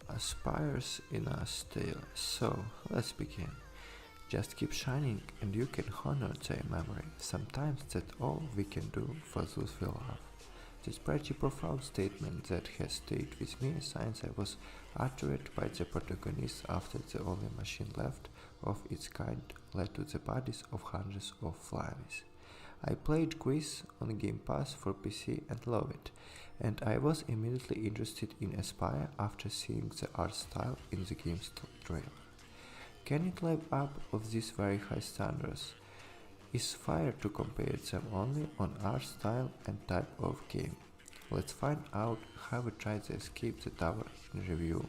aspires in us still. So let's begin. Just keep shining and you can honor their memory. Sometimes that's all we can do for those we love. This pretty profound statement that has stayed with me since I was uttered by the protagonist after the only machine left of its kind led to the bodies of hundreds of flies. I played Greece on Game Pass for PC and love it, and I was immediately interested in Aspire after seeing the art style in the game's trailer. Can it live up of these very high standards? Is fair to compare them only on art style and type of game? Let's find out how we try to escape the tower in review.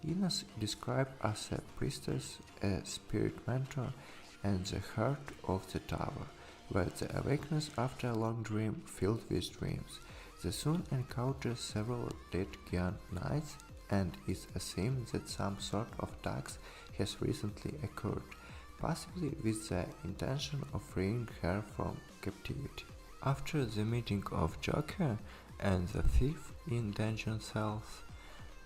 Ines described as a priestess, a spirit mentor, and the heart of the tower, where the awakens after a long dream filled with dreams. The soon encounters several dead Gian knights and is assumed that some sort of tax has recently occurred, possibly with the intention of freeing her from captivity. After the meeting of Joker and the thief in dungeon cells,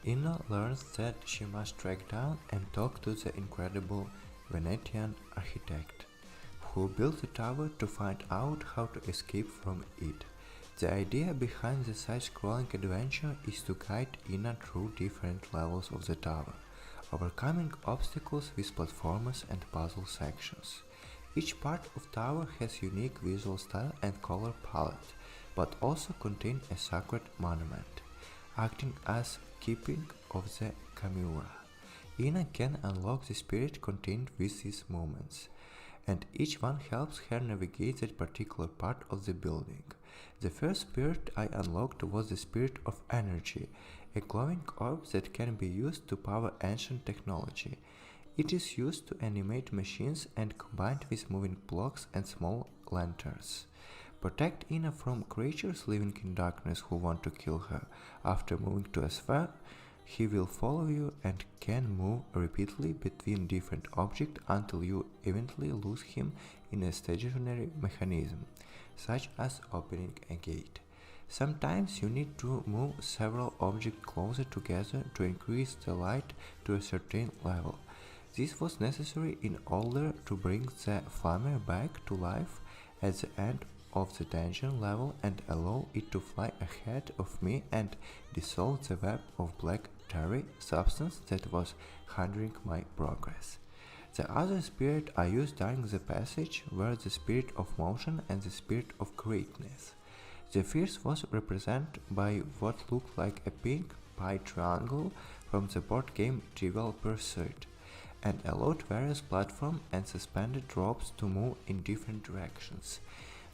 Ina learns that she must track down and talk to the incredible Venetian architect, who built the tower to find out how to escape from it. The idea behind the side-scrolling adventure is to guide Ina through different levels of the tower, overcoming obstacles with platformers and puzzle sections. Each part of tower has unique visual style and color palette, but also contain a sacred monument, acting as keeping of the Camura. Ina can unlock the spirit contained with these moments, and each one helps her navigate that particular part of the building. The first spirit I unlocked was the spirit of energy, a glowing orb that can be used to power ancient technology. It is used to animate machines and combined with moving blocks and small lanterns. Protect Ina from creatures living in darkness who want to kill her. After moving to a sphere, he will follow you and can move repeatedly between different objects until you eventually lose him in a stationary mechanism, such as opening a gate. Sometimes you need to move several objects closer together to increase the light to a certain level. This was necessary in order to bring the flamer back to life at the end of the dungeon level and allow it to fly ahead of me and dissolve the web of black tarry substance that was hindering my progress. The other spirit I used during the passage were the spirit of motion and the spirit of greatness. The first was represented by what looked like a pink pie triangle from the board game Trivial Pursuit, and allowed various platforms and suspended ropes to move in different directions,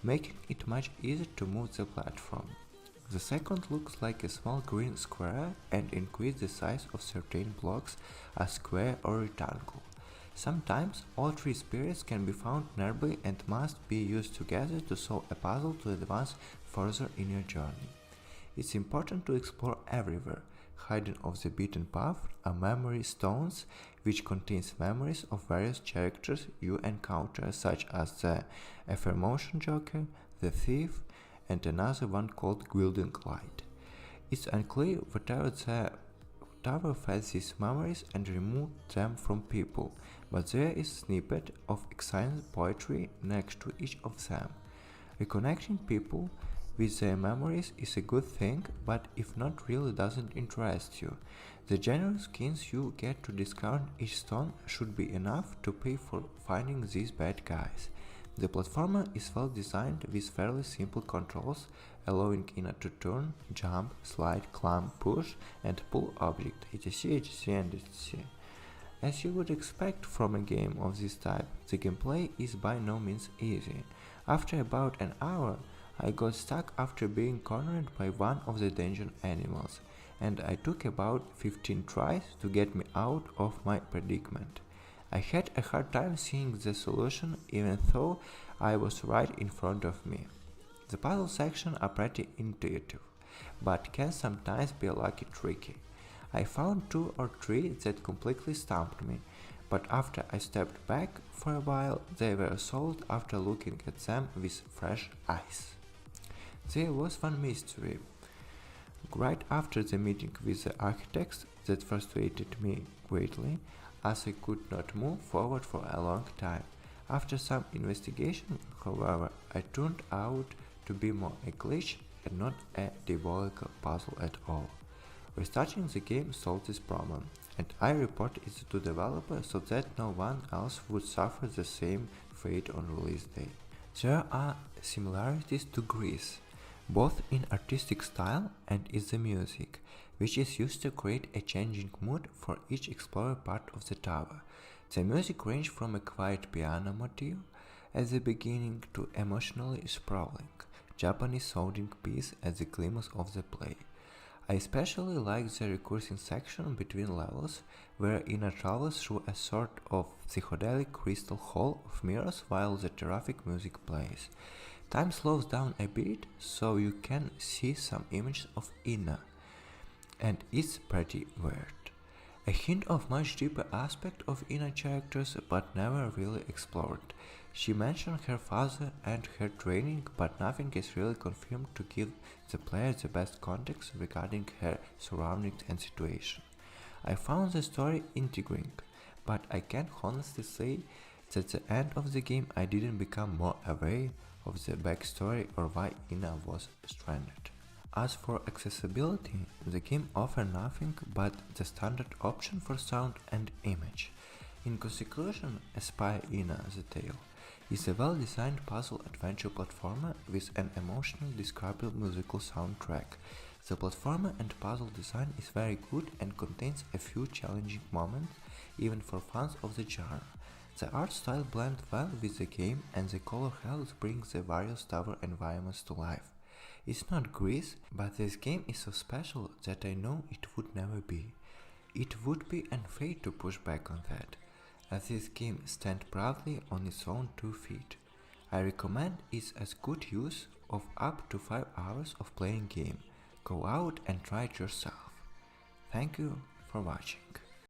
making it much easier to move the platform. The second looks like a small green square and increases the size of certain blocks as square or rectangle. Sometimes all three spirits can be found nearby and must be used together to solve a puzzle to advance further in your journey. It's important to explore everywhere. Hidden off the beaten path are memory stones, which contains memories of various characters you encounter, such as the aforementioned Joker, the thief, and another one called Gilding Light. It's unclear whether the tower fed these memories and removed them from people, but there is a snippet of exiled poetry next to each of them. Reconnecting people with their memories is a good thing, but if not really doesn't interest you. The generous skins you get to discount each stone should be enough to pay for finding these bad guys. The platformer is well designed with fairly simple controls, allowing Ina to turn, jump, slide, climb, push, and pull objects, etc, etc and etc. As you would expect from a game of this type, the gameplay is by no means easy. After about an hour, I got stuck after being cornered by one of the dungeon animals, and I took about 15 tries to get me out of my predicament. I had a hard time seeing the solution even though I was right in front of me. The puzzle sections are pretty intuitive, but can sometimes be lucky tricky. I found 2 or 3 that completely stumped me, but after I stepped back for a while, they were solved after looking at them with fresh eyes. There was one mystery. Right after the meeting with the architects, that frustrated me greatly, as I could not move forward for a long time. After some investigation, however, it turned out to be more a glitch and not a diabolical puzzle at all. Restarting the game solved this problem, and I reported it to developers so that no one else would suffer the same fate on release day. There are similarities to Greece, both in artistic style and in the music, which is used to create a changing mood for each explored part of the tower. The music ranged from a quiet piano motif at the beginning to emotionally sprawling, Japanese sounding piece at the climax of the play. I especially like the recursive section between levels, where Ina travels through a sort of psychedelic crystal hall of mirrors while the terrific music plays. Time slows down a bit, so you can see some images of Ina, and it's pretty weird. A hint of much deeper aspect of Ina characters, but never really explored. She mentioned her father and her training, but nothing is really confirmed to give the player the best context regarding her surroundings and situation. I found the story intriguing, but I can honestly say that at the end of the game I didn't become more aware of the backstory or why Ina was stranded. As for accessibility, the game offers nothing but the standard option for sound and image. In conclusion, Aspire Ina the Tale is a well-designed puzzle-adventure platformer with an emotionally describable musical soundtrack. The platformer and puzzle design is very good and contains a few challenging moments, even for fans of the genre. The art style blends well with the game, and the color helps bring the various tower environments to life. It's not Greece, but this game is so special that I know it would never be. It would be unfair to push back on that, as this game stands proudly on its own 2 feet. I recommend it as good use of up to 5 hours of playing game. Go out and try it yourself. Thank you for watching.